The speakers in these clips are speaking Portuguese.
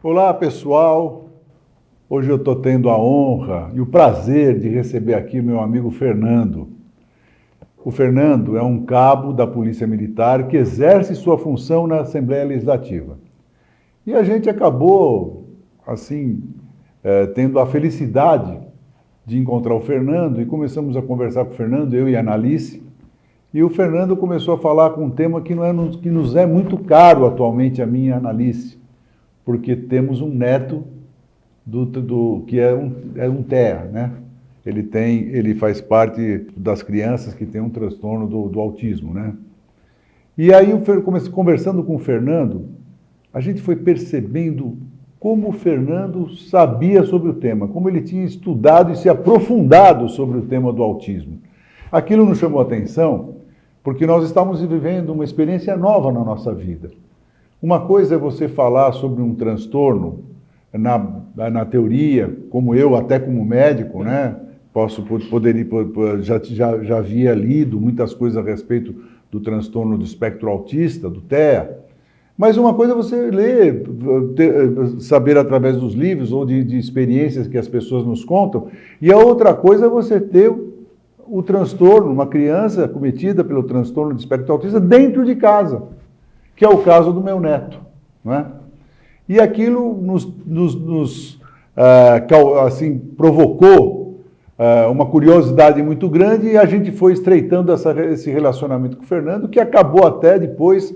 Olá, pessoal. Hoje eu estou tendo a honra e o prazer de receber aqui meu amigo Fernando. O Fernando é um cabo da Polícia Militar que exerce sua função na Assembleia Legislativa. E a gente acabou, assim, tendo a felicidade de encontrar o Fernando e começamos a conversar com o Fernando, eu e a Analice. E o Fernando começou a falar com um tema que nos é muito caro atualmente, a mim e a Analice, porque temos um neto que é um TEA, né? Ele faz parte das crianças que têm um transtorno do autismo, né? E aí, conversando com o Fernando, a gente foi percebendo como o Fernando sabia sobre o tema, como ele tinha estudado e se aprofundado sobre o tema do autismo. Aquilo nos chamou a atenção porque nós estávamos vivendo uma experiência nova na nossa vida. Uma coisa é você falar sobre um transtorno na teoria, como eu, até como médico, né? Já havia lido muitas coisas a respeito do transtorno do espectro autista, do TEA. Mas uma coisa é você ler, saber através dos livros ou de experiências que as pessoas nos contam, e a outra coisa é você ter o transtorno, uma criança cometida pelo transtorno do espectro autista dentro de casa, que é o caso do meu neto, não é? E aquilo assim, provocou uma curiosidade muito grande e a gente foi estreitando esse relacionamento com o Fernando, que acabou até depois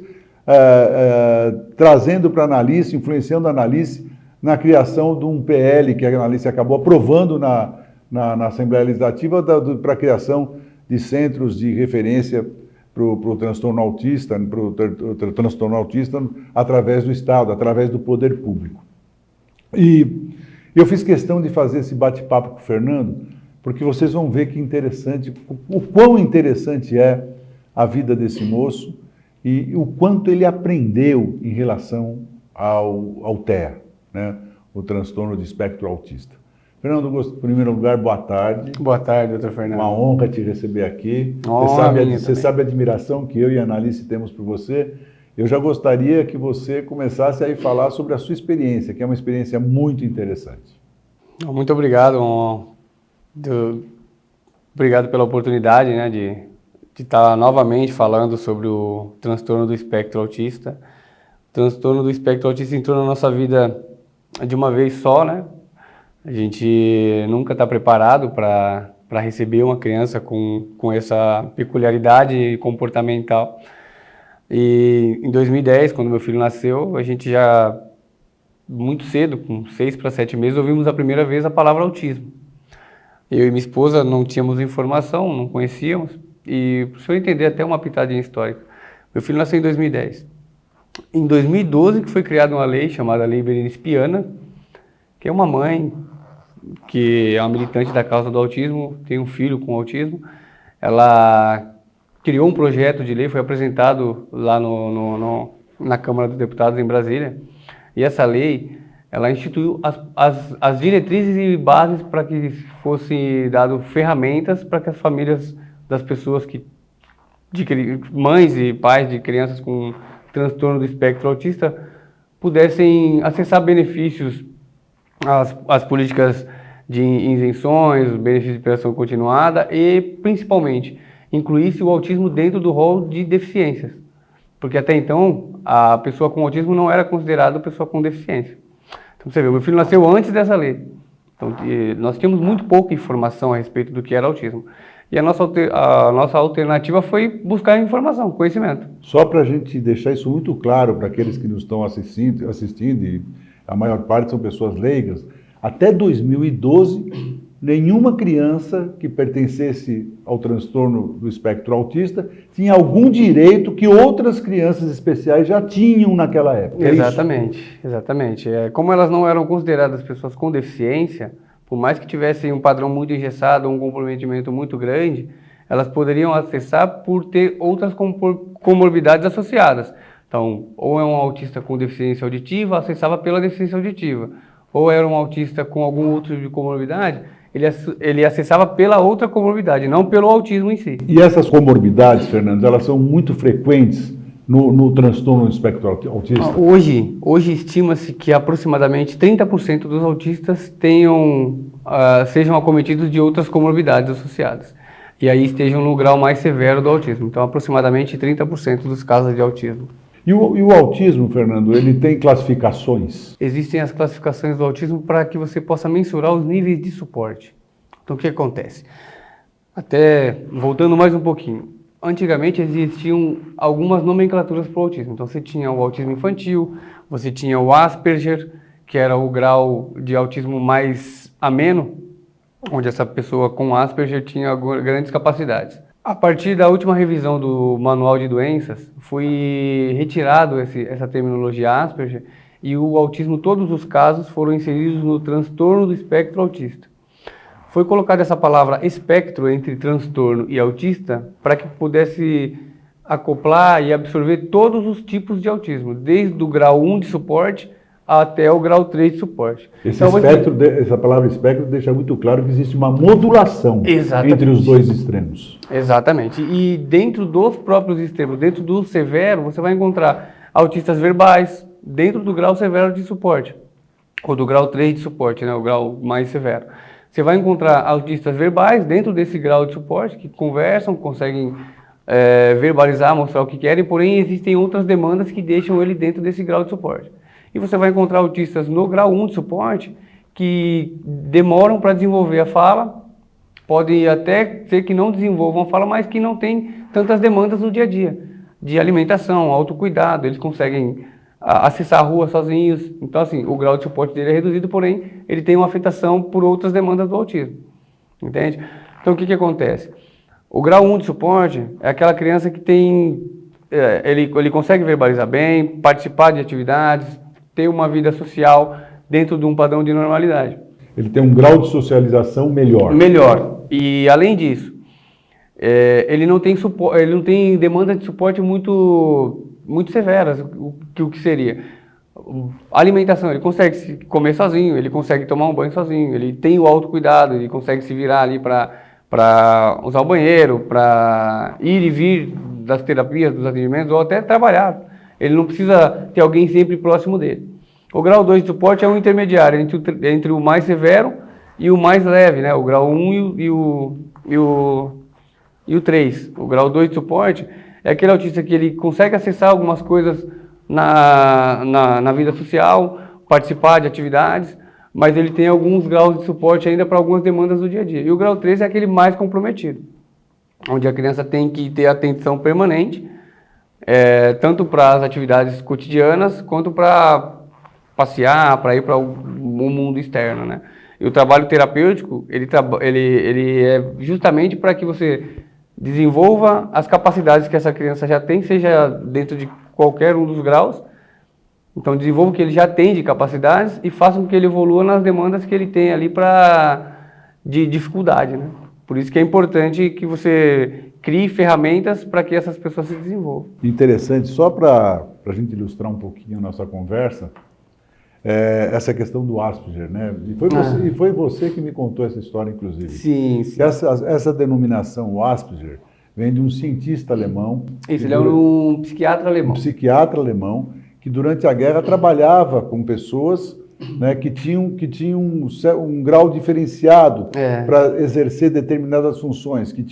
trazendo para a Analice, influenciando a Analice na criação de um PL que a Analice acabou aprovando na Assembleia Legislativa para a criação de centros de referência para o transtorno autista, através do Estado, através do poder público. E eu fiz questão de fazer esse bate-papo com o Fernando, porque vocês vão ver que interessante, o quão interessante é a vida desse moço e o quanto ele aprendeu em relação ao TEA, né? O transtorno de espectro autista. Fernando, em primeiro lugar, boa tarde. Boa tarde, doutor Fernando. Uma honra te receber aqui. Você sabe a admiração que eu e a Analice temos por você. Eu já gostaria que você começasse a falar sobre a sua experiência, que é uma experiência muito interessante. Muito obrigado. Obrigado pela oportunidade, né, de estar novamente falando sobre o transtorno do espectro autista. O transtorno do espectro autista entrou na nossa vida de uma vez só, né? A gente nunca está preparado para receber uma criança com essa peculiaridade comportamental. E em 2010, quando meu filho nasceu, a gente já, muito cedo, com 6 para 7 meses, ouvimos a primeira vez a palavra autismo. Eu e minha esposa não tínhamos informação, não conhecíamos, e para o senhor entender até uma pitadinha histórica, meu filho nasceu em 2010. Em 2012 que foi criada uma lei chamada Lei Berenice Piana, que é uma mãe que é uma militante da causa do autismo, tem um filho com autismo. Ela criou um projeto de lei, foi apresentado lá na Câmara dos Deputados em Brasília, e essa lei, ela instituiu as diretrizes e bases para que fossem dadas ferramentas para que as famílias das pessoas mães e pais de crianças com transtorno do espectro autista pudessem acessar benefícios, as políticas de isenções, os benefícios de prestação continuada e, principalmente, incluísse o autismo dentro do rol de deficiências. Porque até então, a pessoa com autismo não era considerada pessoa com deficiência. Então, você vê, meu filho nasceu antes dessa lei. Então, nós tínhamos muito pouca informação a respeito do que era autismo. E a nossa alternativa foi buscar informação, conhecimento. Só para a gente deixar isso muito claro para aqueles que nos estão assistindo, e a maior parte são pessoas leigas, até 2012, nenhuma criança que pertencesse ao transtorno do espectro autista tinha algum direito que outras crianças especiais já tinham naquela época. Exatamente, exatamente. Como elas não eram consideradas pessoas com deficiência, por mais que tivessem um padrão muito engessado, um comprometimento muito grande, elas poderiam acessar por ter outras comorbidades associadas. Então, ou é um autista com deficiência auditiva, acessava pela deficiência auditiva. Ou era um autista com algum outro tipo de comorbidade, ele acessava pela outra comorbidade, não pelo autismo em si. E essas comorbidades, Fernando, elas são muito frequentes no transtorno do espectro autista? Hoje estima-se que aproximadamente 30% dos autistas sejam acometidos de outras comorbidades associadas. E aí estejam no grau mais severo do autismo. Então, aproximadamente 30% dos casos de autismo. E o autismo, Fernando, ele tem classificações? Existem as classificações do autismo para que você possa mensurar os níveis de suporte. Então, o que acontece? Até voltando mais um pouquinho. Antigamente existiam algumas nomenclaturas para o autismo. Então, você tinha o autismo infantil, você tinha o Asperger, que era o grau de autismo mais ameno, onde essa pessoa com Asperger tinha grandes capacidades. A partir da última revisão do Manual de Doenças, foi retirado essa terminologia Asperger e o autismo, todos os casos, foram inseridos no transtorno do espectro autista. Foi colocada essa palavra espectro entre transtorno e autista para que pudesse acoplar e absorver todos os tipos de autismo, desde o grau 1 de suporte até o grau 3 de suporte. Essa palavra espectro deixa muito claro que existe uma modulação entre os dois extremos. Exatamente. E dentro dos próprios extremos, dentro do severo, você vai encontrar autistas verbais dentro do grau severo de suporte, ou do grau 3 de suporte, né, o grau mais severo. Você vai encontrar autistas verbais dentro desse grau de suporte, que conversam, conseguem verbalizar, mostrar o que querem, porém existem outras demandas que deixam ele dentro desse grau de suporte. E você vai encontrar autistas no grau 1 de suporte que demoram para desenvolver a fala, pode até ser que não desenvolvam a fala, mas que não tem tantas demandas no dia a dia, de alimentação, autocuidado, eles conseguem acessar a rua sozinhos. Então, assim, o grau de suporte dele é reduzido, porém, ele tem uma afetação por outras demandas do autismo, entende? Então, o que acontece? O grau 1 de suporte é aquela criança que tem, ele consegue verbalizar bem, participar de atividades, ter uma vida social dentro de um padrão de normalidade. Ele tem um grau de socialização melhor. Melhor. E, além disso, ele não tem demanda de suporte muito severas, o que seria. A alimentação, ele consegue comer sozinho, ele consegue tomar um banho sozinho, ele tem o autocuidado, ele consegue se virar ali para usar o banheiro, para ir e vir das terapias, dos atendimentos, ou até trabalhar. Ele não precisa ter alguém sempre próximo dele. O grau 2 de suporte é um intermediário entre o mais severo e o mais leve, né? O grau 1 e o 3. O grau 2 de suporte é aquele autista que ele consegue acessar algumas coisas na vida social, participar de atividades, mas ele tem alguns graus de suporte ainda para algumas demandas do dia a dia. E o grau 3 é aquele mais comprometido, onde a criança tem que ter atenção permanente, tanto para as atividades cotidianas, quanto para passear, para ir para o mundo externo, né? E o trabalho terapêutico, ele é justamente para que você desenvolva as capacidades que essa criança já tem, seja dentro de qualquer um dos graus. Então, desenvolva o que ele já tem de capacidades e faça com que ele evolua nas demandas que ele tem ali de dificuldade, né? Por isso que é importante que você crie ferramentas para que essas pessoas se desenvolvam. Interessante, só para a gente ilustrar um pouquinho a nossa conversa, essa questão do Asperger, né? E foi você que me contou essa história, inclusive. Sim. Essa denominação, o Asperger, vem de um cientista alemão. Isso, ele é um psiquiatra alemão. Um psiquiatra alemão que durante a guerra trabalhava com pessoas, né, que tinham um grau diferenciado para exercer determinadas funções, que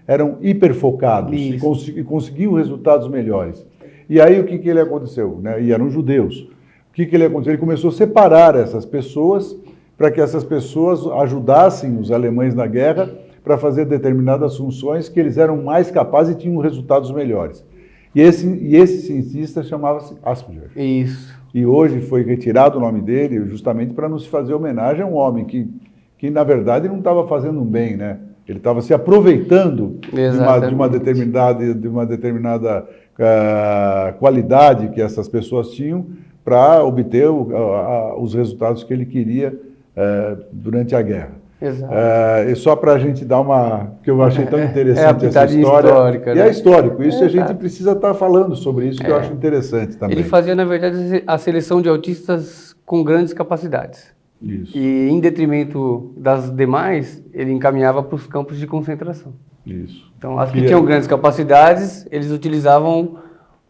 eram hiperfocados e conseguiam resultados melhores. E aí o que ele aconteceu? Né? E eram judeus. O que ele aconteceu? Ele começou a separar essas pessoas para que essas pessoas ajudassem os alemães na guerra para fazer determinadas funções que eles eram mais capazes e tinham resultados melhores. E esse cientista chamava-se Asperger. Isso. E hoje foi retirado o nome dele justamente para não se fazer homenagem a um homem que na verdade, não estava fazendo um bem, né? Ele estava se aproveitando de uma determinada qualidade que essas pessoas tinham para obter os resultados que ele queria durante a guerra. Exato. E só para a gente dar que eu achei tão interessante essa história. Histórica, né? E é histórico, isso a gente precisa estar falando sobre isso, que eu acho interessante também. Ele fazia, na verdade, a seleção de autistas com grandes capacidades. Isso. E, em detrimento das demais, ele encaminhava para os campos de concentração. Isso. Então, as que tinham grandes capacidades, eles utilizavam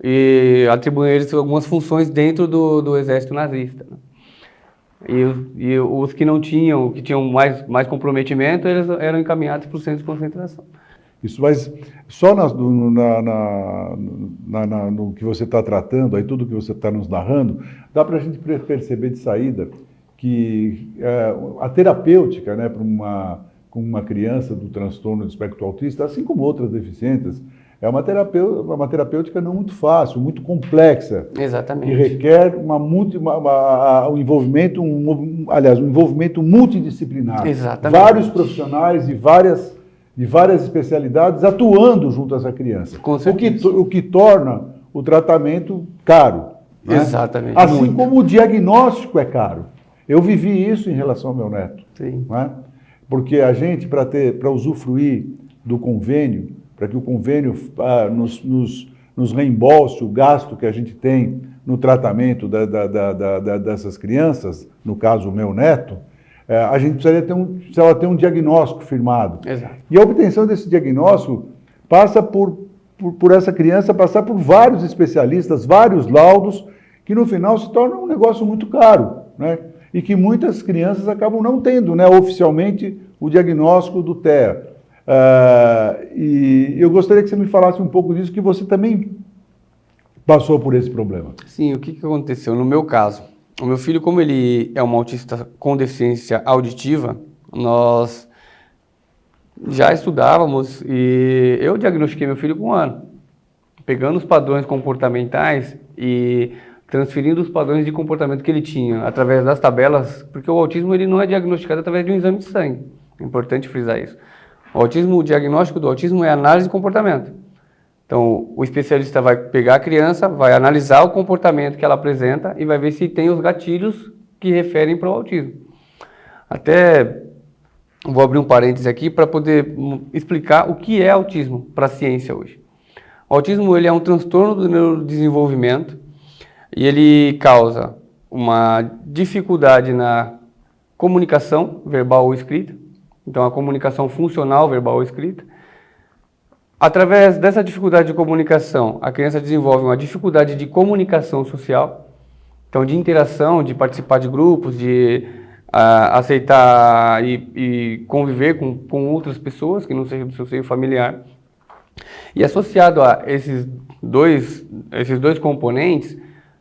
e atribuem a eles algumas funções dentro do exército nazista, né? E os que não tinham, que tinham mais comprometimento, eles eram encaminhados para o centro de concentração. Isso, mas só no que você está tratando, aí tudo que você está nos narrando, dá para a gente perceber de saída que a terapêutica, né, para uma criança do transtorno do espectro autista, assim como outras deficiências, é uma terapêutica não muito fácil, muito complexa. Exatamente. Que requer um envolvimento, um envolvimento multidisciplinar. Exatamente. Vários profissionais de várias especialidades atuando junto a essa criança. Com certeza. O que torna o tratamento caro. Né? Exatamente. Assim muito. como o diagnóstico é caro. Eu vivi isso em relação ao meu neto. Sim. Né? Porque a gente, para usufruir do convênio, para que o convênio nos reembolse o gasto que a gente tem no tratamento dessas crianças, no caso o meu neto, a gente precisava ter um diagnóstico firmado. Exato. E a obtenção desse diagnóstico passa por essa criança passar por vários especialistas, vários laudos, que no final se torna um negócio muito caro, né? E que muitas crianças acabam não tendo, né, oficialmente o diagnóstico do TEA. E eu gostaria que você me falasse um pouco disso, que você também passou por esse problema. Sim, o que aconteceu? No meu caso, o meu filho, como ele é um autista com deficiência auditiva, nós já estudávamos e eu diagnostiquei meu filho com 1 ano, pegando os padrões comportamentais e transferindo os padrões de comportamento que ele tinha através das tabelas, porque o autismo ele não é diagnosticado através de um exame de sangue. É importante frisar isso. O diagnóstico do autismo é análise de comportamento. Então, o especialista vai pegar a criança, vai analisar o comportamento que ela apresenta e vai ver se tem os gatilhos que referem para o autismo. Até vou abrir um parêntese aqui para poder explicar o que é autismo para a ciência hoje. O autismo ele é um transtorno do neurodesenvolvimento e ele causa uma dificuldade na comunicação verbal ou escrita. Então, a comunicação funcional, verbal ou escrita. Através dessa dificuldade de comunicação, a criança desenvolve uma dificuldade de comunicação social, então de interação, de participar de grupos, de aceitar e conviver com outras pessoas que não sejam do seu seio familiar. E associado a esses dois componentes,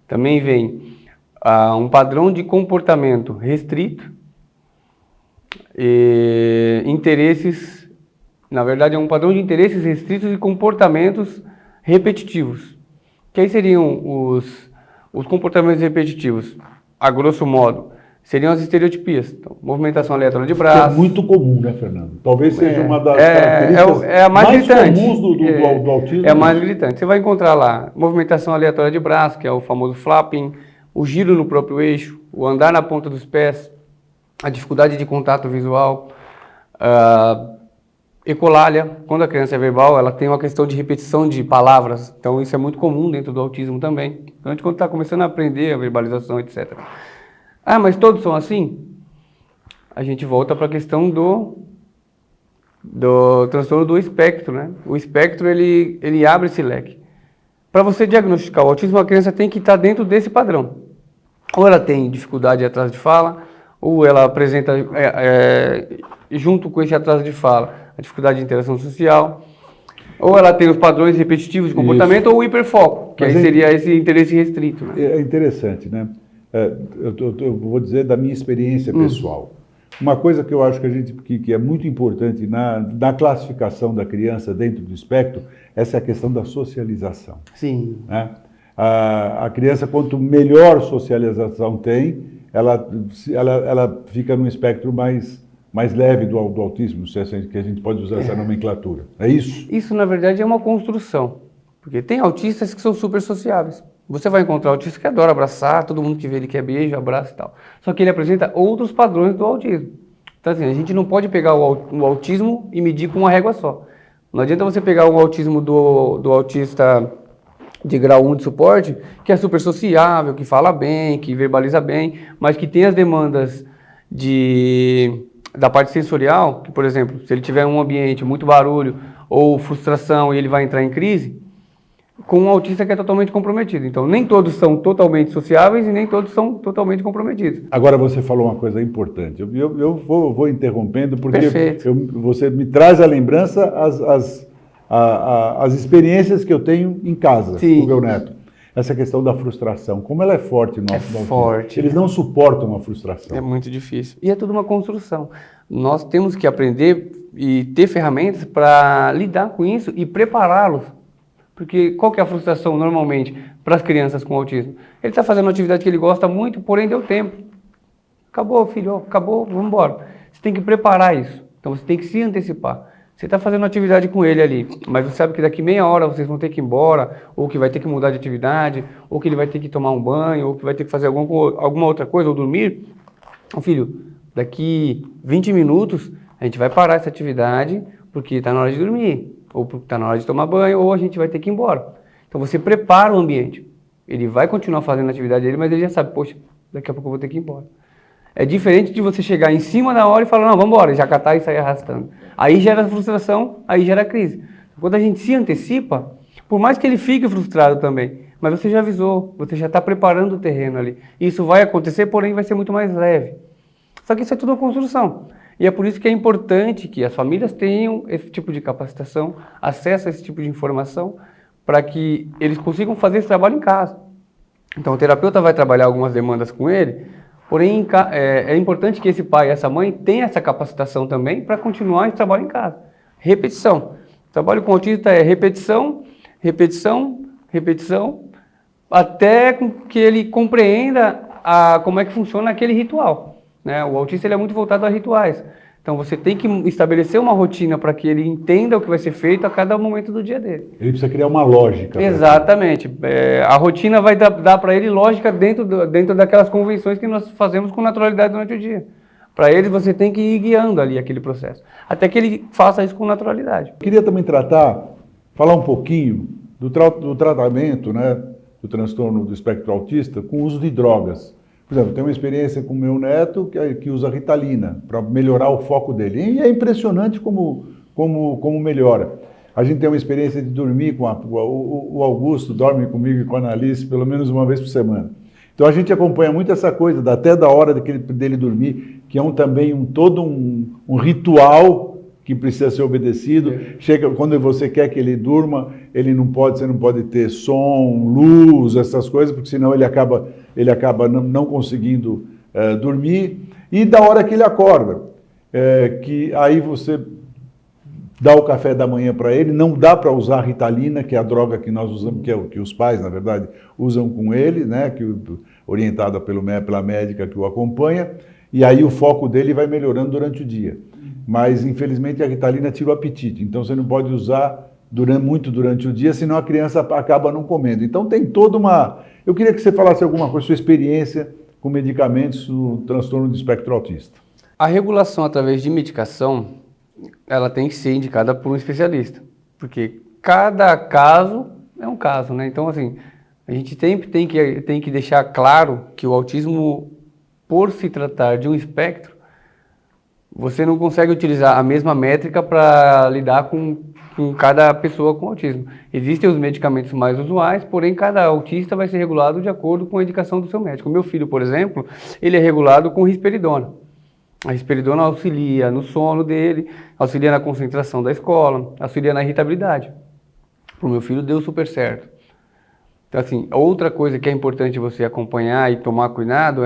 também vem um padrão de comportamento restrito, e interesses, na verdade é um padrão de interesses restritos e comportamentos repetitivos. Que aí seriam os comportamentos repetitivos, a grosso modo, seriam as estereotipias. Então, movimentação aleatória de braço. Que é muito comum, né, Fernando? Talvez seja uma das características a mais gritante. Comuns do autismo. É a mais gritante. Você vai encontrar lá movimentação aleatória de braço, que é o famoso flapping, o giro no próprio eixo, o andar na ponta dos pés, a dificuldade de contato visual, ecolalia. Quando a criança é verbal, ela tem uma questão de repetição de palavras, então isso é muito comum dentro do autismo também. Então, quando está começando a aprender a verbalização, etc. Ah, mas todos são assim? A gente volta para a questão do transtorno do espectro, né? O espectro, ele abre esse leque. Para você diagnosticar o autismo, a criança tem que estar dentro desse padrão. Ou ela tem dificuldade de atraso de fala, ou ela apresenta, junto com esse atraso de fala, a dificuldade de interação social, ou ela tem os padrões repetitivos de comportamento, ou o hiperfoco, que aí seria esse interesse restrito. Né? É interessante, né? Eu vou dizer da minha experiência pessoal. Uma coisa que eu acho que é muito importante na classificação da criança dentro do espectro, essa é a questão da socialização. Sim. Né? A criança, quanto melhor socialização tem, ela fica num espectro mais leve do autismo, se é que a gente pode usar essa nomenclatura. É isso? Isso, na verdade, é uma construção. Porque tem autistas que são super sociáveis. Você vai encontrar autista que adora abraçar, todo mundo que vê ele quer beijo, abraço e tal. Só que ele apresenta outros padrões do autismo. Então, assim, a gente não pode pegar o autismo e medir com uma régua só. Não adianta você pegar o autismo do autista de grau 1 de suporte, que é super sociável, que fala bem, que verbaliza bem, mas que tem as demandas da parte sensorial, que, por exemplo, se ele tiver um ambiente muito barulho ou frustração e ele vai entrar em crise, com um autista que é totalmente comprometido. Então, nem todos são totalmente sociáveis e nem todos são totalmente comprometidos. Agora você falou uma coisa importante. Eu vou interrompendo porque Perfeito. você me traz à lembrança as experiências que eu tenho em casa Sim. com o meu neto. Essa questão da frustração, como ela é forte no autismo. Forte. Eles não suportam a frustração. É muito difícil. E é tudo uma construção. Nós temos que aprender e ter ferramentas para lidar com isso e prepará-los. Porque qual que é a frustração normalmente para as crianças com autismo? Ele está fazendo uma atividade que ele gosta muito, porém deu tempo. Acabou, filho, acabou, vamos embora. Você tem que preparar isso. Então você tem que se antecipar. Você está fazendo uma atividade com ele ali, mas você sabe que daqui meia hora vocês vão ter que ir embora, ou que vai ter que mudar de atividade, ou que ele vai ter que tomar um banho, ou que vai ter que fazer alguma outra coisa, ou dormir. Então, filho, daqui 20 minutos a gente vai parar essa atividade porque está na hora de dormir, ou porque está na hora de tomar banho, ou a gente vai ter que ir embora. Então você prepara o ambiente. Ele vai continuar fazendo a atividade dele, mas ele já sabe, poxa, daqui a pouco eu vou ter que ir embora. É diferente de você chegar em cima da hora e falar, não, vamos embora, já catar e sair arrastando. Aí gera frustração, aí gera crise. Quando a gente se antecipa, por mais que ele fique frustrado também, mas você já avisou, você já está preparando o terreno ali. Isso vai acontecer, porém vai ser muito mais leve. Só que isso é tudo uma construção. E é por isso que é importante que as famílias tenham esse tipo de capacitação, acesso a esse tipo de informação, para que eles consigam fazer esse trabalho em casa. Então o terapeuta vai trabalhar algumas demandas com ele, porém é importante que esse pai e essa mãe tenham essa capacitação também para continuar esse trabalho em casa. Repetição. O trabalho com autista é repetição, repetição, repetição, até que ele compreenda como é que funciona aquele ritual. Né? O autista ele é muito voltado a rituais. Então você tem que estabelecer uma rotina para que ele entenda o que vai ser feito a cada momento do dia dele. Ele precisa criar uma lógica. Exatamente. A rotina vai dar para ele lógica dentro daquelas convenções que nós fazemos com naturalidade durante o dia. Para ele você tem que ir guiando ali aquele processo, até que ele faça isso com naturalidade. Eu queria também falar um pouquinho do tratamento, né, do transtorno do espectro autista com o uso de drogas. Por exemplo, eu tenho uma experiência com o meu neto que usa Ritalina para melhorar o foco dele. E é impressionante como melhora. A gente tem uma experiência de dormir com o Augusto, dorme comigo e com a Analice pelo menos uma vez por semana. Então a gente acompanha muito essa coisa, até da hora dele dormir, que é também todo um ritual que precisa ser obedecido. Chega quando você quer que ele durma, você não pode ter som, luz, essas coisas, porque senão ele acaba não conseguindo dormir. E da hora que ele acorda, que aí você dá o café da manhã para ele, não dá para usar a Ritalina, que é a droga que nós usamos, que os pais, na verdade, usam com ele, né, orientada pela médica que o acompanha, e aí o foco dele vai melhorando durante o dia. Mas, infelizmente, a Ritalina tira o apetite, então você não pode usar muito durante o dia, senão a criança acaba não comendo. Então tem toda uma... Eu queria que você falasse alguma coisa, sua experiência com medicamentos no transtorno do espectro autista. A regulação através de medicação, ela tem que ser indicada por um especialista, porque cada caso é um caso, né? Então, assim, a gente sempre tem que deixar claro que o autismo, por se tratar de um espectro, você não consegue utilizar a mesma métrica para lidar com cada pessoa com autismo. Existem os medicamentos mais usuais, porém cada autista vai ser regulado de acordo com a indicação do seu médico. O meu filho, por exemplo, ele é regulado com risperidona. A risperidona auxilia no sono dele, auxilia na concentração da escola, auxilia na irritabilidade. Para o meu filho deu super certo. Então, assim, outra coisa que é importante você acompanhar e tomar cuidado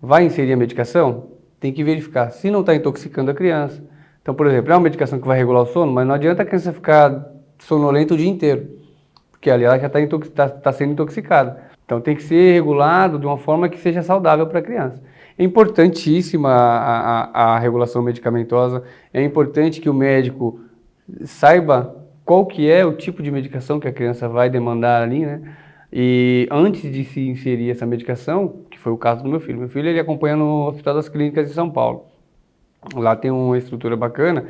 vai inserir a medicação? Tem que verificar se não está intoxicando a criança. Então, por exemplo, é uma medicação que vai regular o sono, mas não adianta a criança ficar sonolenta o dia inteiro, porque ali ela já está sendo intoxicada. Então, tem que ser regulado de uma forma que seja saudável para a criança. É importantíssima a regulação medicamentosa, é importante que o médico saiba qual que é o tipo de medicação que a criança vai demandar ali, né? E antes de se inserir essa medicação, que foi o caso do meu filho ele acompanha no Hospital das Clínicas de São Paulo. Lá tem uma estrutura bacana,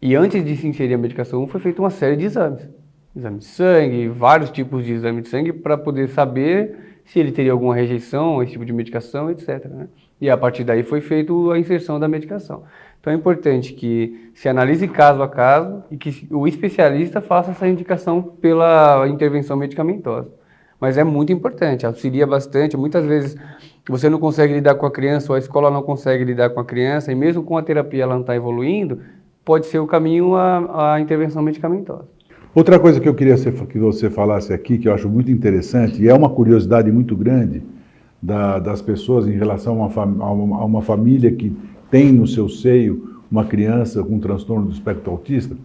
e antes de se inserir a medicação, foi feita uma série de exames. Exame de sangue, vários tipos de exame de sangue, para poder saber se ele teria alguma rejeição a esse tipo de medicação, etc, né? E a partir daí foi feita a inserção da medicação. Então é importante que se analise caso a caso e que o especialista faça essa indicação pela intervenção medicamentosa. Mas é muito importante, auxilia bastante. Muitas vezes você não consegue lidar com a criança ou a escola não consegue lidar com a criança e mesmo com a terapia ela não está evoluindo, pode ser o caminho a intervenção medicamentosa. Outra coisa que eu queria que você falasse aqui, que eu acho muito interessante, e é uma curiosidade muito grande das pessoas em relação a uma família que tem no seu seio uma criança com transtorno do espectro autista,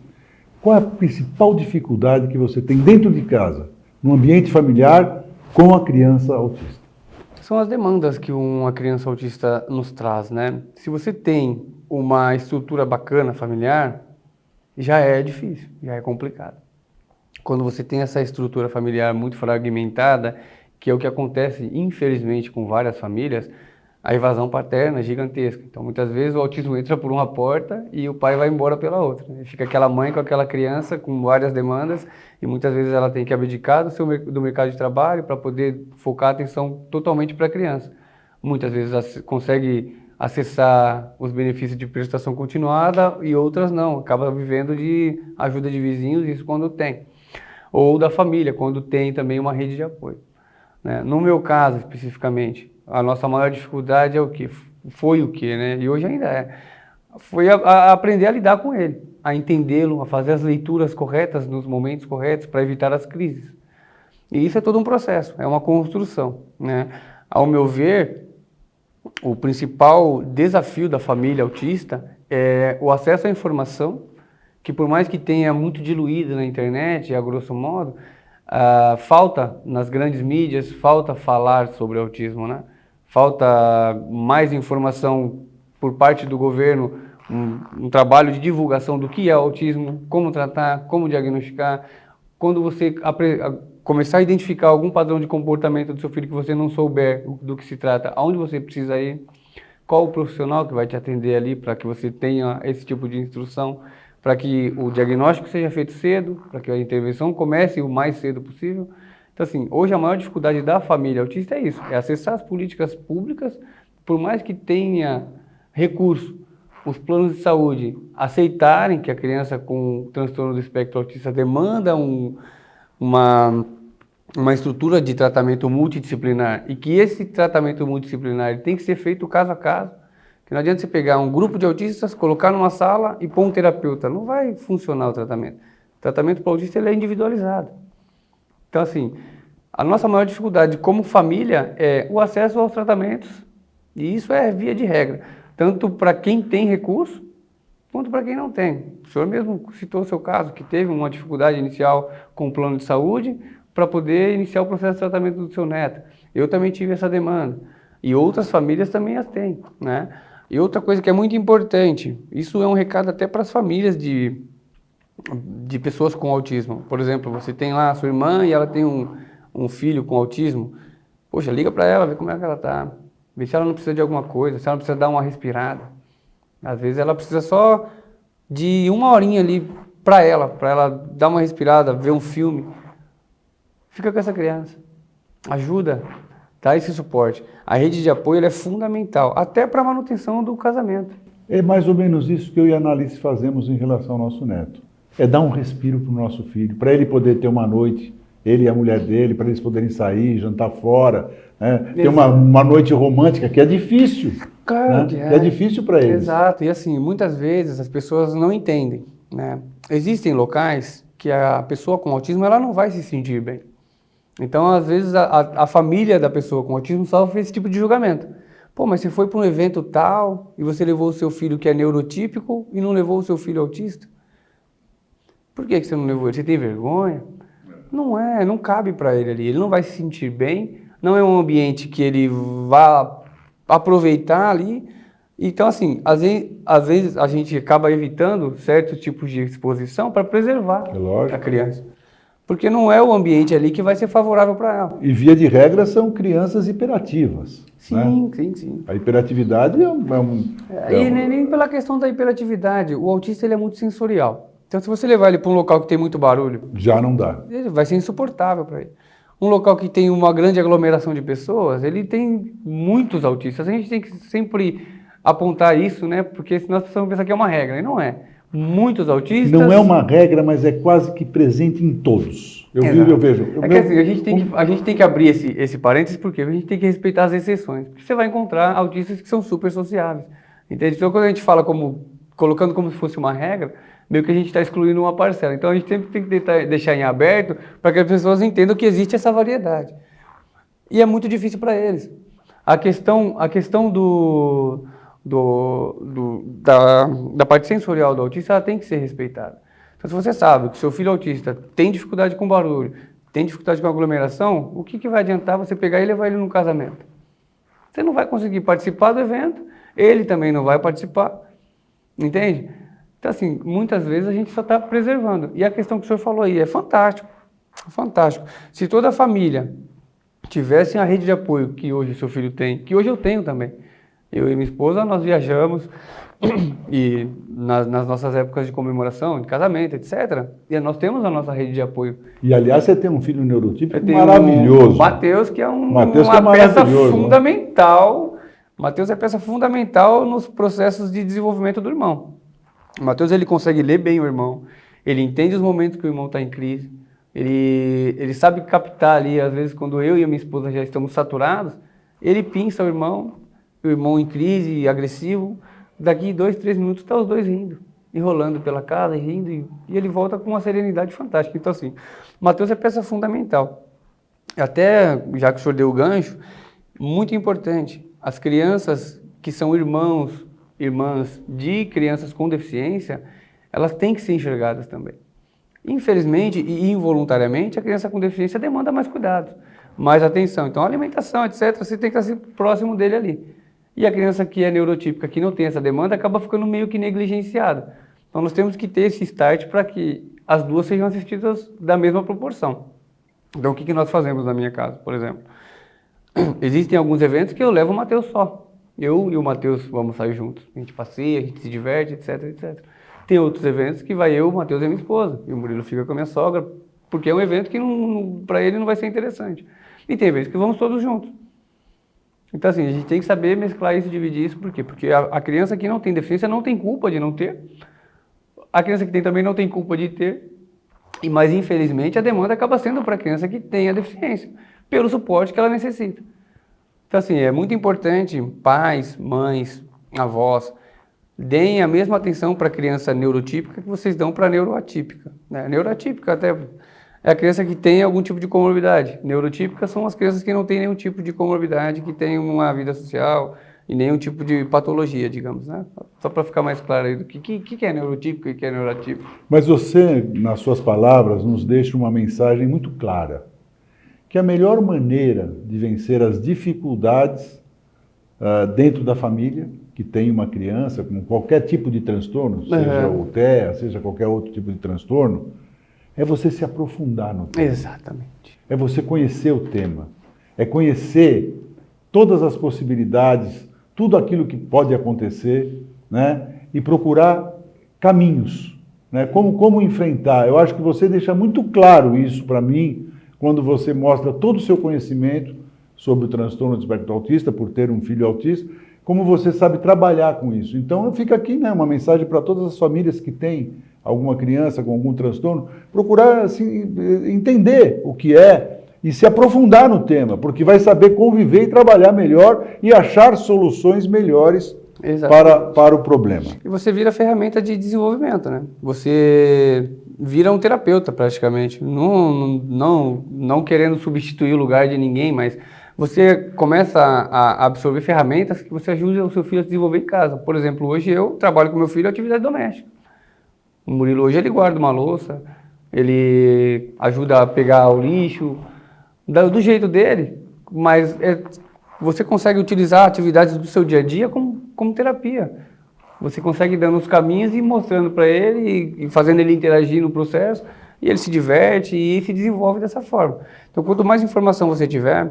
qual é a principal dificuldade que você tem dentro de casa, no ambiente familiar, com a criança autista? São as demandas que uma criança autista nos traz, né? Se você tem uma estrutura bacana familiar, já é difícil, já é complicado. Quando você tem essa estrutura familiar muito fragmentada, que é o que acontece, infelizmente, com várias famílias, a evasão paterna é gigantesca. Então, muitas vezes, o autismo entra por uma porta e o pai vai embora pela outra. Fica aquela mãe com aquela criança com várias demandas e muitas vezes ela tem que abdicar do mercado de trabalho para poder focar a atenção totalmente para a criança. Muitas vezes consegue acessar os benefícios de prestação continuada e outras não, acaba vivendo de ajuda de vizinhos, isso quando tem. Ou da família, quando tem também uma rede de apoio, né? No meu caso, especificamente, a nossa maior dificuldade é o quê? Foi o quê, né? E hoje ainda é. Foi a aprender a lidar com ele, a entendê-lo, a fazer as leituras corretas nos momentos corretos para evitar as crises. E isso é todo um processo, é uma construção, né? Ao meu ver, o principal desafio da família autista é o acesso à informação, que por mais que tenha muito diluído na internet, a grosso modo, falta nas grandes mídias, falta falar sobre autismo, né? Falta mais informação por parte do governo, um trabalho de divulgação do que é autismo, como tratar, como diagnosticar. Quando você começar a identificar algum padrão de comportamento do seu filho que você não souber do que se trata, aonde você precisa ir, qual o profissional que vai te atender ali para que você tenha esse tipo de instrução, para que o diagnóstico seja feito cedo, para que a intervenção comece o mais cedo possível. Então, assim, hoje a maior dificuldade da família autista é isso, é acessar as políticas públicas, por mais que tenha recurso, os planos de saúde aceitarem que a criança com transtorno do espectro autista demanda uma estrutura de tratamento multidisciplinar e que esse tratamento multidisciplinar tem que ser feito caso a caso. Que não adianta você pegar um grupo de autistas, colocar numa sala e pôr um terapeuta. Não vai funcionar o tratamento. O tratamento para o autista ele é individualizado. Então, assim, a nossa maior dificuldade como família é o acesso aos tratamentos. E isso é via de regra. Tanto para quem tem recurso, quanto para quem não tem. O senhor mesmo citou o seu caso, que teve uma dificuldade inicial com o plano de saúde para poder iniciar o processo de tratamento do seu neto. Eu também tive essa demanda. E outras famílias também as têm, né? E outra coisa que é muito importante, isso é um recado até para as famílias de pessoas com autismo. Por exemplo, você tem lá a sua irmã e ela tem um filho com autismo. Poxa, liga para ela, vê como é que ela está. Vê se ela não precisa de alguma coisa, se ela precisa dar uma respirada. Às vezes ela precisa só de uma horinha ali para ela dar uma respirada, ver um filme. Fica com essa criança. Ajuda. Dá esse suporte. A rede de apoio ela é fundamental, até para a manutenção do casamento. É mais ou menos isso que eu e a Analice fazemos em relação ao nosso neto. É dar um respiro para o nosso filho, para ele poder ter uma noite, ele e a mulher dele, para eles poderem sair, jantar fora, né? Ter uma noite romântica, que é difícil. Claro, né? É difícil para eles. Exato, e assim, muitas vezes as pessoas não entendem, né? Existem locais que a pessoa com autismo ela não vai se sentir bem. Então, às vezes, a família da pessoa com autismo sofre esse tipo de julgamento. Pô, mas você foi para um evento tal e você levou o seu filho que é neurotípico e não levou o seu filho autista? Por que você não levou ele? Você tem vergonha? Não cabe para ele ali. Ele não vai se sentir bem, não é um ambiente que ele vá aproveitar ali. Então, assim, às vezes a gente acaba evitando certos tipos de exposição para preservar a criança. Porque não é o ambiente ali que vai ser favorável para ela. E via de regra são crianças hiperativas. Sim, né? sim. A hiperatividade E nem pela questão da hiperatividade. O autista ele é muito sensorial. Então se você levar ele para um local que tem muito barulho... Já não dá. Ele vai ser insuportável para ele. um local que tem uma grande aglomeração de pessoas, ele tem muitos autistas. A gente tem que sempre apontar isso, né? Porque senão as pessoas pensam que é uma regra, e não é. Muitos autistas... Não é uma regra, mas é quase que presente em todos. Eu vejo. É que assim, a gente tem que abrir esse parênteses, porque a gente tem que respeitar as exceções. Porque você vai encontrar autistas que são super sociáveis. Entende? Então, quando a gente fala colocando como se fosse uma regra, meio que a gente está excluindo uma parcela. Então, a gente sempre tem que deixar em aberto para que as pessoas entendam que existe essa variedade. E é muito difícil para eles. A questão da parte sensorial do autista, ela tem que ser respeitada. Então, se você sabe que seu filho autista tem dificuldade com barulho, tem dificuldade com aglomeração, o que vai adiantar você pegar e levar ele num casamento? Você não vai conseguir participar do evento, ele também não vai participar, entende? Então, assim, muitas vezes a gente só está preservando. E a questão que o senhor falou aí é fantástico, fantástico. Se toda a família tivesse a rede de apoio que hoje o seu filho tem, que hoje eu tenho também, eu e minha esposa, nós viajamos e nas nossas épocas de comemoração, de casamento, etc. E nós temos a nossa rede de apoio. E, aliás, você tem um filho neurotípico maravilhoso. O Matheus, que é uma peça fundamental. Matheus é peça fundamental nos processos de desenvolvimento do irmão. O Matheus, ele consegue ler bem o irmão, ele entende os momentos que o irmão está em crise, ele sabe captar ali, às vezes, quando eu e a minha esposa já estamos saturados, ele pinça o irmão em crise, agressivo, daqui 2, 3 minutos está os dois rindo, enrolando pela casa, rindo, e ele volta com uma serenidade fantástica. Então, assim, o Matheus é peça fundamental. Até, já que o senhor deu o gancho, muito importante, as crianças que são irmãs de crianças com deficiência, elas têm que ser enxergadas também. Infelizmente e involuntariamente, a criança com deficiência demanda mais cuidado, mais atenção. Então, alimentação, etc., você tem que estar próximo dele ali. E a criança que é neurotípica, que não tem essa demanda, acaba ficando meio que negligenciada. Então, nós temos que ter esse start para que as duas sejam assistidas da mesma proporção. Então, o que nós fazemos na minha casa, por exemplo? Existem alguns eventos que eu levo o Matheus só. Eu e o Matheus vamos sair juntos. A gente passeia, a gente se diverte, etc, etc. Tem outros eventos que vai eu, o Matheus e a minha esposa. E o Murilo fica com a minha sogra, porque é um evento que para ele não vai ser interessante. E tem eventos que vamos todos juntos. Então, assim, a gente tem que saber mesclar isso, dividir isso. Por quê? Porque a criança que não tem deficiência não tem culpa de não ter. A criança que tem também não tem culpa de ter. Mas, infelizmente, a demanda acaba sendo para a criança que tem a deficiência, pelo suporte que ela necessita. Então, assim, é muito importante pais, mães, avós, deem a mesma atenção para a criança neurotípica que vocês dão para a neuroatípica. Né? Neuroatípica até é a criança que tem algum tipo de comorbidade. Neurotípicas são as crianças que não têm nenhum tipo de comorbidade, que têm uma vida social e nenhum tipo de patologia, digamos, né? Só para ficar mais claro aí do que é neurotípico e o que é neuroatípico. Mas você, nas suas palavras, nos deixa uma mensagem muito clara, que a melhor maneira de vencer as dificuldades dentro da família, que tem uma criança com qualquer tipo de transtorno, seja o TEA, seja qualquer outro tipo de transtorno, é você se aprofundar no tema. Exatamente. É você conhecer o tema. É conhecer todas as possibilidades, tudo aquilo que pode acontecer, né? E procurar caminhos, né? Como enfrentar. Eu acho que você deixa muito claro isso para mim, quando você mostra todo o seu conhecimento sobre o transtorno do espectro autista, por ter um filho autista, como você sabe trabalhar com isso. Então, fica aqui, né, uma mensagem para todas as famílias que têm alguma criança com algum transtorno, procurar assim, entender o que é e se aprofundar no tema, porque vai saber conviver e trabalhar melhor e achar soluções melhores para o problema. E você vira ferramenta de desenvolvimento, né? Você vira um terapeuta praticamente, não querendo substituir o lugar de ninguém, mas você começa a absorver ferramentas que você ajuda o seu filho a desenvolver em casa. Por exemplo, hoje eu trabalho com meu filho em atividade doméstica. O Murilo hoje ele guarda uma louça, ele ajuda a pegar o lixo, do jeito dele, mas você consegue utilizar atividades do seu dia a dia como terapia. Você consegue dando os caminhos e mostrando para ele e fazendo ele interagir no processo, e ele se diverte e se desenvolve dessa forma. Então, quanto mais informação você tiver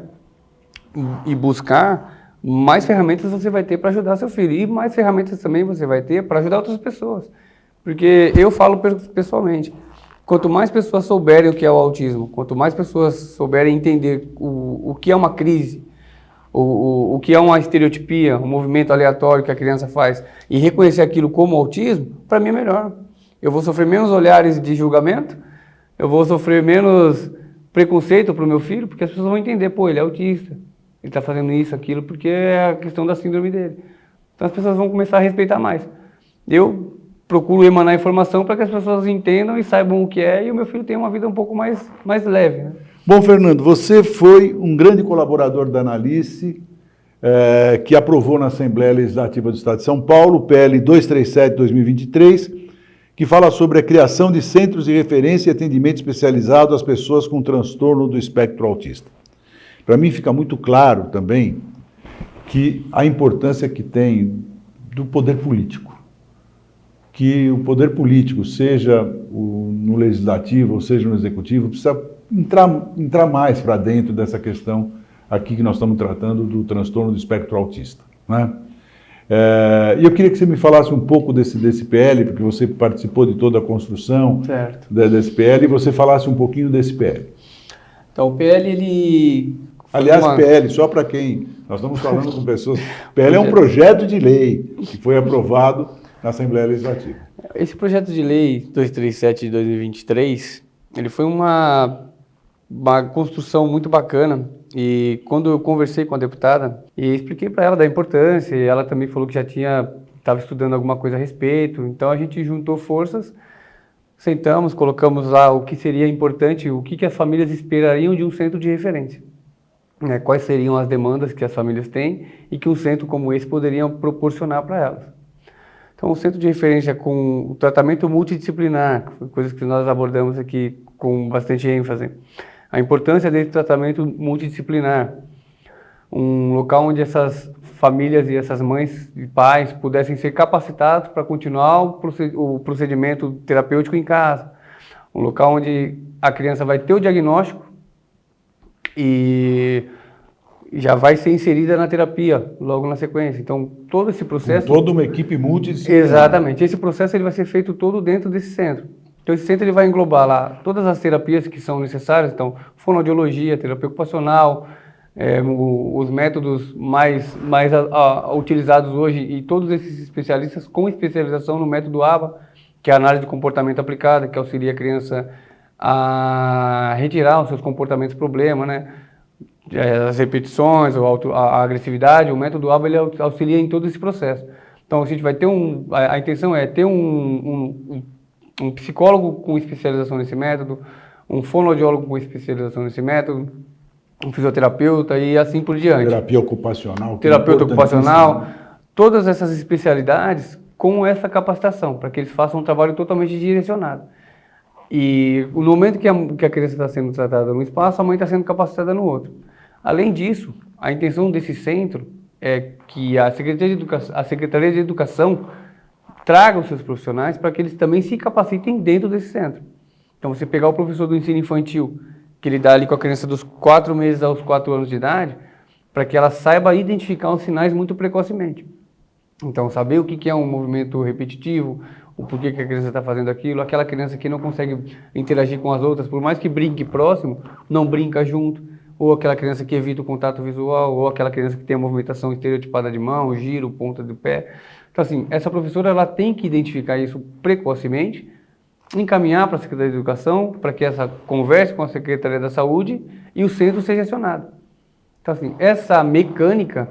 e buscar, mais ferramentas você vai ter para ajudar seu filho, e mais ferramentas também você vai ter para ajudar outras pessoas. Porque eu falo pessoalmente, Quanto mais pessoas souberem o que é o autismo, quanto mais pessoas souberem entender o que é uma crise, o que é uma estereotipia, um movimento aleatório que a criança faz, e reconhecer aquilo como autismo, para mim é melhor. Eu vou sofrer menos olhares de julgamento, eu vou sofrer menos preconceito para o meu filho, porque as pessoas vão entender, pô, ele é autista, ele está fazendo isso, aquilo, porque é a questão da síndrome dele. Então as pessoas vão começar a respeitar mais. Eu procuro emanar informação para que as pessoas entendam e saibam o que é, e o meu filho tenha uma vida um pouco mais leve, né? Bom, Fernando, você foi um grande colaborador da Analice, que aprovou na Assembleia Legislativa do Estado de São Paulo, PL 237/2023, que fala sobre a criação de centros de referência e atendimento especializado às pessoas com transtorno do espectro autista. Para mim fica muito claro também que a importância que tem do poder político. Que o poder político, seja no legislativo ou seja no executivo, precisa entrar mais para dentro dessa questão aqui que nós estamos tratando do transtorno do espectro autista, né? E eu queria que você me falasse um pouco desse PL, porque você participou de toda a construção desse PL, e você falasse um pouquinho desse PL. Então, o PL, ele... Aliás, PL, só para quem... Nós estamos falando com pessoas... PL é um projeto de lei que foi aprovado na Assembleia Legislativa. Esse projeto de lei 237 de 2023, ele foi uma construção muito bacana, e quando eu conversei com a deputada e expliquei para ela da importância, e ela também falou que já estava estudando alguma coisa a respeito, então a gente juntou forças, sentamos, colocamos lá o que seria importante, o que as famílias esperariam de um centro de referência, né? Quais seriam as demandas que as famílias têm e que um centro como esse poderia proporcionar para elas. Então, o centro de referência com o tratamento multidisciplinar, que foi coisas que nós abordamos aqui com bastante ênfase, a importância desse tratamento multidisciplinar, um local onde essas famílias e essas mães e pais pudessem ser capacitados para continuar o procedimento terapêutico em casa, um local onde a criança vai ter o diagnóstico e já vai ser inserida na terapia logo na sequência. Então, todo esse processo... Com toda uma equipe multidisciplinar. Exatamente. Esse processo ele vai ser feito todo dentro desse centro. Então, esse centro ele vai englobar lá todas as terapias que são necessárias, então, fonoaudiologia, terapia ocupacional, os métodos mais utilizados hoje, e todos esses especialistas com especialização no método ABA, que é a análise de comportamento aplicada, que auxilia a criança a retirar os seus comportamentos problema, né? As repetições, a agressividade, o método ABA ele auxilia em todo esse processo. Então, a gente vai ter a intenção é ter um psicólogo com especialização nesse método, um fonoaudiólogo com especialização nesse método, um fisioterapeuta e assim por diante. Terapia ocupacional. Terapeuta ocupacional, todas essas especialidades com essa capacitação, para que eles façam um trabalho totalmente direcionado. E no momento que a criança está sendo tratada num espaço, a mãe está sendo capacitada no outro. Além disso, a intenção desse centro é que a Secretaria de Educação traga os seus profissionais para que eles também se capacitem dentro desse centro. Então, você pegar o professor do ensino infantil, que ele dá ali com a criança dos 4 meses aos 4 anos de idade, para que ela saiba identificar os sinais muito precocemente. Então, saber o que é um movimento repetitivo, o porquê que a criança está fazendo aquilo, aquela criança que não consegue interagir com as outras, por mais que brinque próximo, não brinca junto, ou aquela criança que evita o contato visual, ou aquela criança que tem a movimentação estereotipada de mão, giro, ponta do pé. Então, assim, essa professora ela tem que identificar isso precocemente, encaminhar para a Secretaria de Educação, para que essa converse com a Secretaria da Saúde e o centro seja acionado. Então, assim, essa mecânica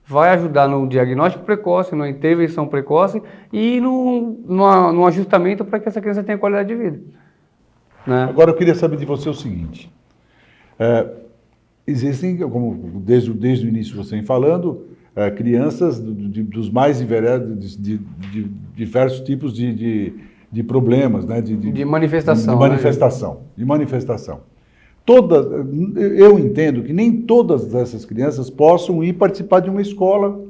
vai ajudar no diagnóstico precoce, na intervenção precoce e no ajustamento para que essa criança tenha qualidade de vida, né? Agora, eu queria saber de você o seguinte. Existem, como desde o início você vem falando, crianças dos mais diversos tipos de problemas, né? De manifestação. De manifestação. Eu entendo que nem todas essas crianças possam ir participar de uma escola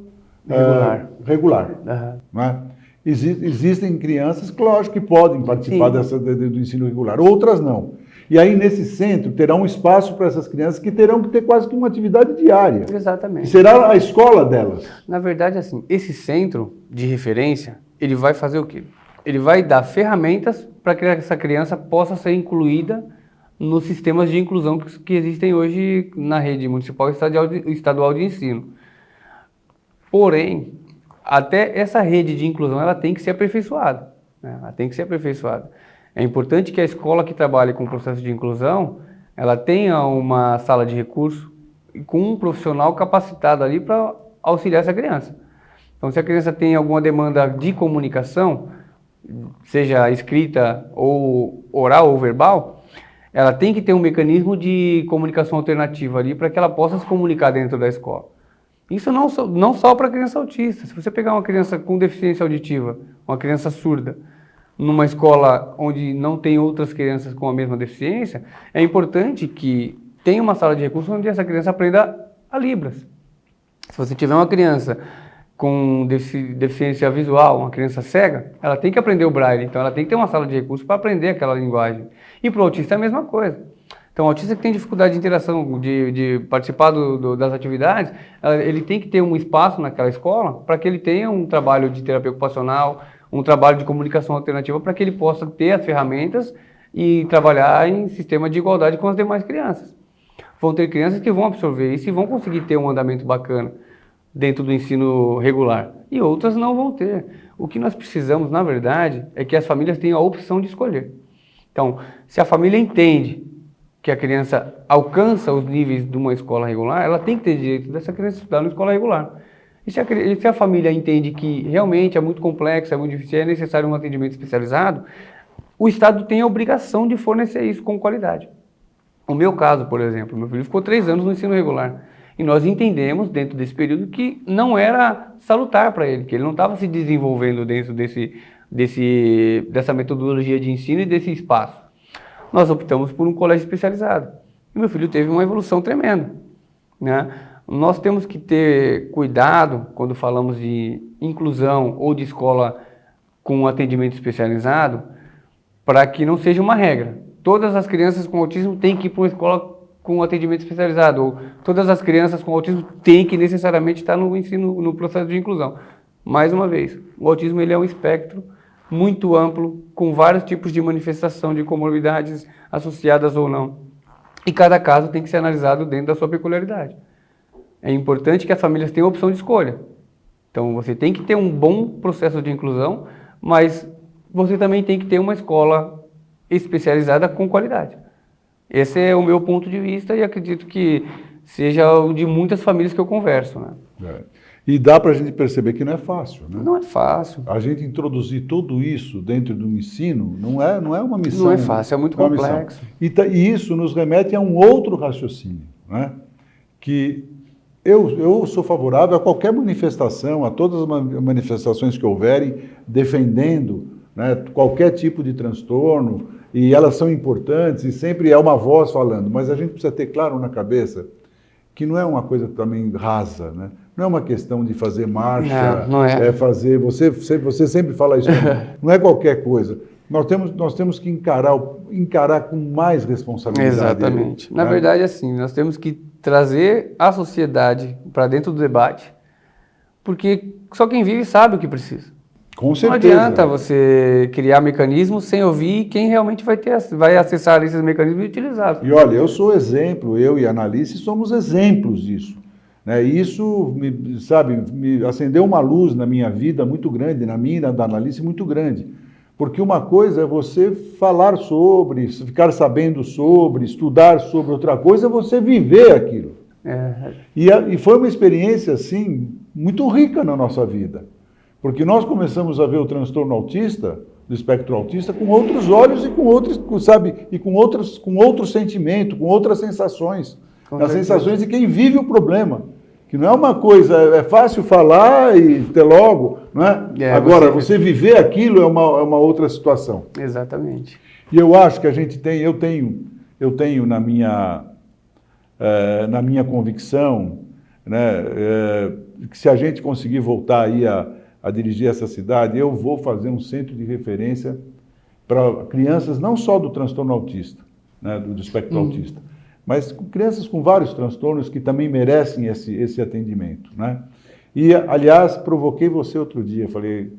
regular. Uhum. Né? Existem crianças, lógico, que podem participar do ensino regular, outras não. E aí, nesse centro, terá um espaço para essas crianças que terão que ter quase que uma atividade diária. Exatamente. Que será a escola delas. Na verdade, assim, esse centro de referência, ele vai fazer o quê? ele vai dar ferramentas para que essa criança possa ser incluída nos sistemas de inclusão que existem hoje na rede municipal e estadual de ensino. Porém, até essa rede de inclusão ela tem que ser aperfeiçoada, né? Ela tem que ser aperfeiçoada. É importante que a escola que trabalhe com o processo de inclusão, ela tenha uma sala de recurso com um profissional capacitado ali para auxiliar essa criança. Então, se a criança tem alguma demanda de comunicação, seja escrita ou oral ou verbal, ela tem que ter um mecanismo de comunicação alternativa ali para que ela possa se comunicar dentro da escola. Isso não só para criança autista. Se você pegar uma criança com deficiência auditiva, uma criança surda, numa escola onde não tem outras crianças com a mesma deficiência, é importante que tenha uma sala de recursos onde essa criança aprenda a Libras. Se você tiver uma criança com deficiência visual, uma criança cega, ela tem que aprender o Braille, então ela tem que ter uma sala de recursos para aprender aquela linguagem. E para o autista é a mesma coisa. Então, o autista que tem dificuldade de interação, de participar das atividades, ele tem que ter um espaço naquela escola para que ele tenha um trabalho de terapia ocupacional, um trabalho de comunicação alternativa para que ele possa ter as ferramentas e trabalhar em sistema de igualdade com as demais crianças. Vão ter crianças que vão absorver isso e vão conseguir ter um andamento bacana dentro do ensino regular, e outras não vão ter. O que nós precisamos, na verdade, é que as famílias tenham a opção de escolher. Então, se a família entende que a criança alcança os níveis de uma escola regular, ela tem que ter direito dessa criança estudar numa escola regular. E se a família entende que realmente é muito complexo, é muito difícil, é necessário um atendimento especializado, o Estado tem a obrigação de fornecer isso com qualidade. O meu caso, por exemplo, meu filho ficou 3 anos no ensino regular. E nós entendemos, dentro desse período, que não era salutar para ele, que ele não estava se desenvolvendo dentro dessa metodologia de ensino e desse espaço. Nós optamos por um colégio especializado. E meu filho teve uma evolução tremenda, né? Nós temos que ter cuidado quando falamos de inclusão ou de escola com atendimento especializado, para que não seja uma regra. Todas as crianças com autismo têm que ir para uma escola com atendimento especializado, ou todas as crianças com autismo têm que necessariamente estar no ensino, no processo de inclusão. Mais uma vez, o autismo ele é um espectro muito amplo, com vários tipos de manifestação de comorbidades associadas ou não. E cada caso tem que ser analisado dentro da sua peculiaridade. É importante que as famílias tenham opção de escolha. Então, você tem que ter um bom processo de inclusão, mas você também tem que ter uma escola especializada com qualidade. Esse é o meu ponto de vista e acredito que seja o de muitas famílias que eu converso, né? E dá para a gente perceber que não é fácil, né? Não é fácil. A gente introduzir tudo isso dentro do ensino não é uma missão. Não é fácil, é muito complexo. E isso nos remete a um outro raciocínio, né? Que eu sou favorável a qualquer manifestação, a todas as manifestações que houverem, defendendo, né, qualquer tipo de transtorno, e elas são importantes, e sempre é uma voz falando, mas a gente precisa ter claro na cabeça que não é uma coisa também rasa, né? Não é uma questão de fazer marcha, não é. Fazer, você sempre fala isso, não é qualquer coisa. Nós temos que encarar com mais responsabilidade. Exatamente. Né? Na verdade, assim, nós temos que trazer a sociedade para dentro do debate, porque só quem vive sabe o que precisa. Com certeza. Não adianta você criar mecanismos sem ouvir quem realmente vai acessar esses mecanismos e utilizá-los. E olha, eu sou exemplo, eu e a Analice somos exemplos disso. Né? E isso, me acendeu uma luz na minha vida muito grande, na minha e na da Analice muito grande. Porque uma coisa é você falar sobre, ficar sabendo sobre, estudar sobre, outra coisa é você viver aquilo. E foi uma experiência, assim, muito rica na nossa vida. Porque nós começamos a ver o transtorno autista, do espectro autista, com outros olhos e com outros, com outro sentimento, com outras sensações. As sensações de quem vive o problema. Que não é uma coisa, é fácil falar e ter logo, não é? Agora, você viver aquilo é uma outra situação. Exatamente. E eu acho que eu tenho na minha convicção, né, que se a gente conseguir voltar aí a dirigir essa cidade, eu vou fazer um centro de referência para crianças não só do transtorno autista, né, do espectro autista, mas crianças com vários transtornos que também merecem esse atendimento, né? E, aliás, provoquei você outro dia, falei,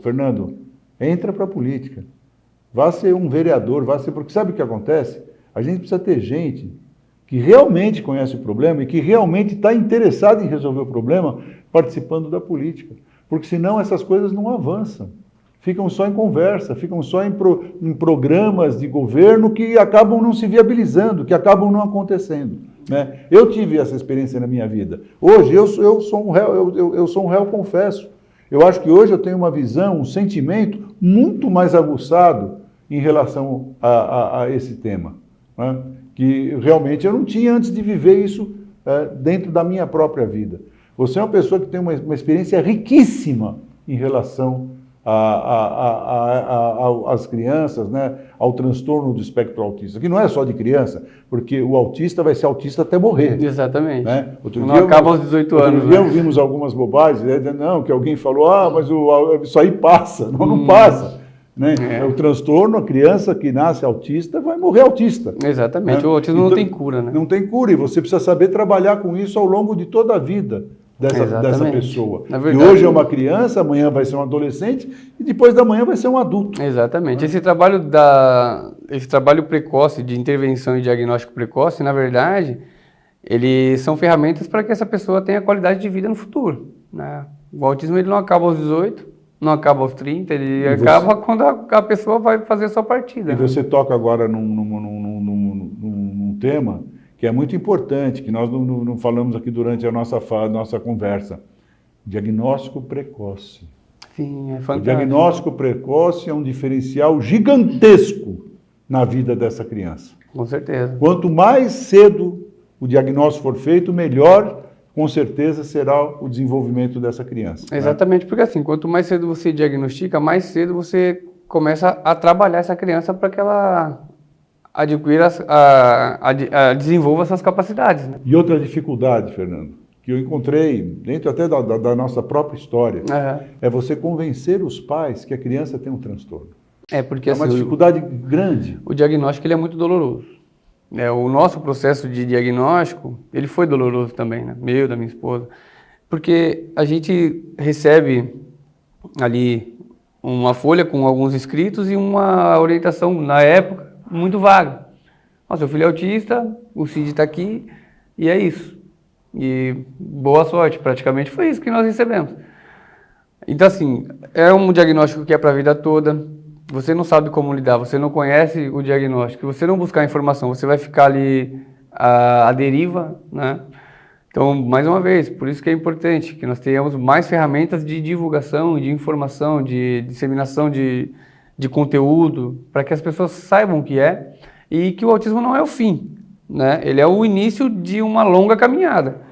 Fernando, entra para a política. Vá ser um vereador, porque sabe o que acontece? A gente precisa ter gente que realmente conhece o problema e que realmente está interessado em resolver o problema participando da política. Porque senão essas coisas não avançam. Ficam só em conversa, ficam só em programas de governo que acabam não se viabilizando, que acabam não acontecendo. Né? Eu tive essa experiência na minha vida. Hoje eu sou um réu, confesso. Eu acho que hoje eu tenho uma visão, um sentimento muito mais aguçado em relação a esse tema, né? Que realmente eu não tinha antes de viver isso dentro da minha própria vida. Você é uma pessoa que tem uma experiência riquíssima em relação às crianças, né? Ao transtorno do espectro autista, que não é só de criança, porque o autista vai ser autista até morrer. Exatamente. Né? Não acaba aos 18 anos. Outro dia ouvimos algumas bobagens, não, que alguém falou, mas isso aí passa. Não passa. Né? O transtorno, a criança que nasce autista vai morrer autista. Exatamente, né? O autismo então, não tem cura, né? Não tem cura, e você precisa saber trabalhar com isso ao longo de toda a vida dessa pessoa. Verdade, e hoje é uma criança, amanhã vai ser um adolescente, e depois da manhã vai ser um adulto. Exatamente. Esse trabalho precoce, de intervenção e diagnóstico precoce, na verdade, eles são ferramentas para que essa pessoa tenha qualidade de vida no futuro. Né? O autismo ele não acaba aos 18, não acaba aos 30, ele acaba quando a pessoa vai fazer a sua partida. E você toca agora num tema que é muito importante, que nós não falamos aqui durante a nossa conversa. Diagnóstico precoce. Sim, é fantástico. O diagnóstico precoce é um diferencial gigantesco na vida dessa criança. Com certeza. Quanto mais cedo o diagnóstico for feito, melhor, com certeza, será o desenvolvimento dessa criança. Exatamente, porque assim, quanto mais cedo você diagnostica, mais cedo você começa a trabalhar essa criança para que ela adquira, desenvolva essas capacidades. Né? E outra dificuldade, Fernando, que eu encontrei dentro até da nossa própria história, é você convencer os pais que a criança tem um transtorno. Porque é uma dificuldade grande. O diagnóstico ele é muito doloroso. O nosso processo de diagnóstico, ele foi doloroso também, né? Meu, da minha esposa. Porque a gente recebe ali uma folha com alguns escritos e uma orientação, na época, muito vaga. Seu filho é autista, o CID está aqui, e é isso. E boa sorte, praticamente foi isso que nós recebemos. Então, assim, é um diagnóstico que é para a vida toda. Você não sabe como lidar, você não conhece o diagnóstico, você não buscar informação, você vai ficar ali à deriva, né? Então, mais uma vez, por isso que é importante que nós tenhamos mais ferramentas de divulgação, de informação, de disseminação de conteúdo, para que as pessoas saibam o que é e que o autismo não é o fim, né? Ele é o início de uma longa caminhada.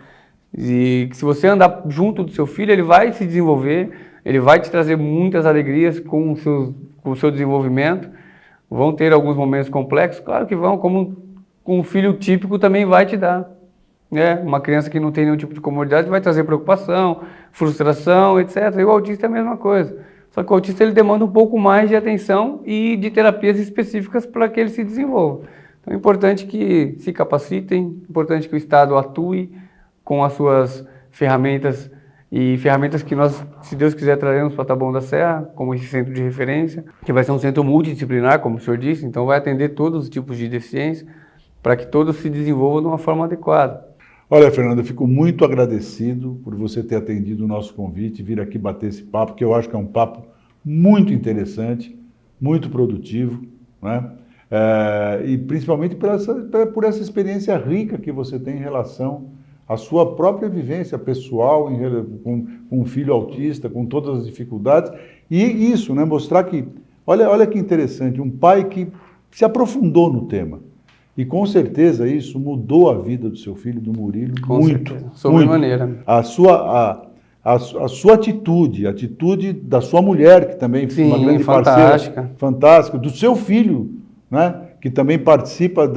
E se você andar junto do seu filho, ele vai se desenvolver, ele vai te trazer muitas alegrias com o seu desenvolvimento. Vão ter alguns momentos complexos, claro que vão, como um filho típico também vai te dar. Uma criança que não tem nenhum tipo de comorbidade vai trazer preocupação, frustração, etc. E o autista é a mesma coisa. Só que o autista ele demanda um pouco mais de atenção e de terapias específicas para que ele se desenvolva. Então é importante que se capacitem, é importante que o Estado atue com as suas ferramentas e ferramentas que nós, se Deus quiser, traremos para Taboão da Serra, como esse centro de referência, que vai ser um centro multidisciplinar, como o senhor disse, então vai atender todos os tipos de deficiência, para que todos se desenvolvam de uma forma adequada. Olha, Fernando, eu fico muito agradecido por você ter atendido o nosso convite, vir aqui bater esse papo, que eu acho que é um papo muito interessante, muito produtivo, né? E principalmente por essa experiência rica que você tem em relação à sua própria vivência pessoal com um filho autista, com todas as dificuldades, e isso, né? Mostrar que, olha que interessante, um pai que se aprofundou no tema. E com certeza isso mudou a vida do seu filho, do Murilo, muito. Sobremaneira. A sua atitude, a atitude da sua mulher, que também foi uma grande parceira, fantástica, do seu filho, né, que também participa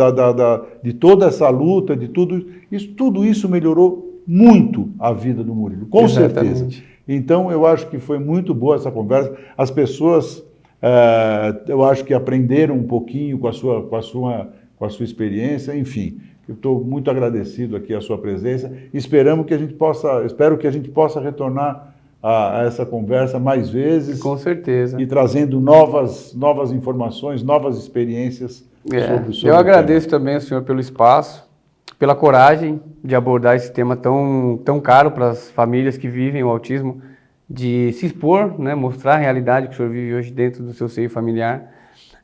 de toda essa luta, de tudo isso melhorou muito a vida do Murilo, com certeza. Então eu acho que foi muito boa essa conversa. As pessoas, eu acho que aprenderam um pouquinho com a sua experiência, enfim, eu estou muito agradecido aqui à sua presença. Espero que a gente possa retornar a essa conversa mais vezes. Com certeza. E trazendo novas informações, novas experiências sobre eu o agradeço tema. também ao senhor pelo espaço, pela coragem de abordar esse tema tão caro para as famílias que vivem o autismo, de se expor, né, mostrar a realidade que o senhor vive hoje dentro do seu seio familiar.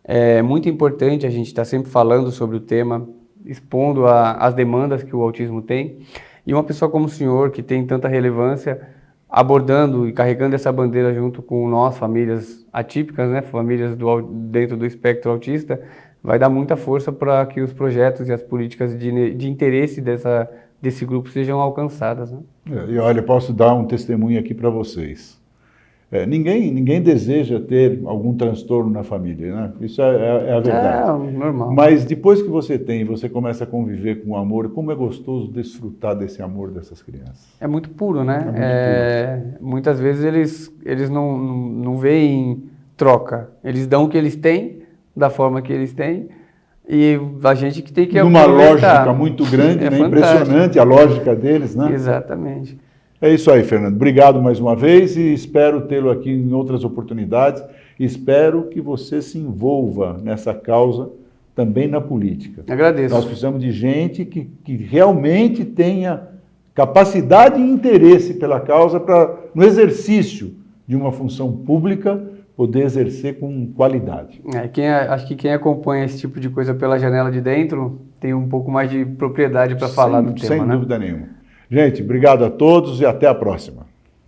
É muito importante a gente estar sempre falando sobre o tema, expondo as demandas que o autismo tem. E uma pessoa como o senhor, que tem tanta relevância, abordando e carregando essa bandeira junto com nós, famílias atípicas, né, famílias dentro do espectro autista, vai dar muita força para que os projetos e as políticas de interesse desse grupo sejam alcançadas, né? E olha, eu posso dar um testemunho aqui para vocês. Ninguém deseja ter algum transtorno na família, né? Isso é a verdade. É normal. Mas depois que você tem, você começa a conviver com o amor, como é gostoso desfrutar desse amor dessas crianças. É muito puro, né? É muito puro. Muitas vezes eles não veem troca. Eles dão o que eles têm, da forma que eles têm, e a gente que tem que Numa aproveitar. lógica muito grande, né? Fantástico. Impressionante a lógica deles, né? Exatamente. É isso aí, Fernando. Obrigado mais uma vez e espero tê-lo aqui em outras oportunidades. Espero que você se envolva nessa causa também na política. Agradeço. Nós precisamos de gente que realmente tenha capacidade e interesse pela causa para, no exercício de uma função pública, poder exercer com qualidade. Acho que quem acompanha esse tipo de coisa pela janela de dentro tem um pouco mais de propriedade para falar do tema, Sem né? dúvida nenhuma. Gente, obrigado a todos e até a próxima.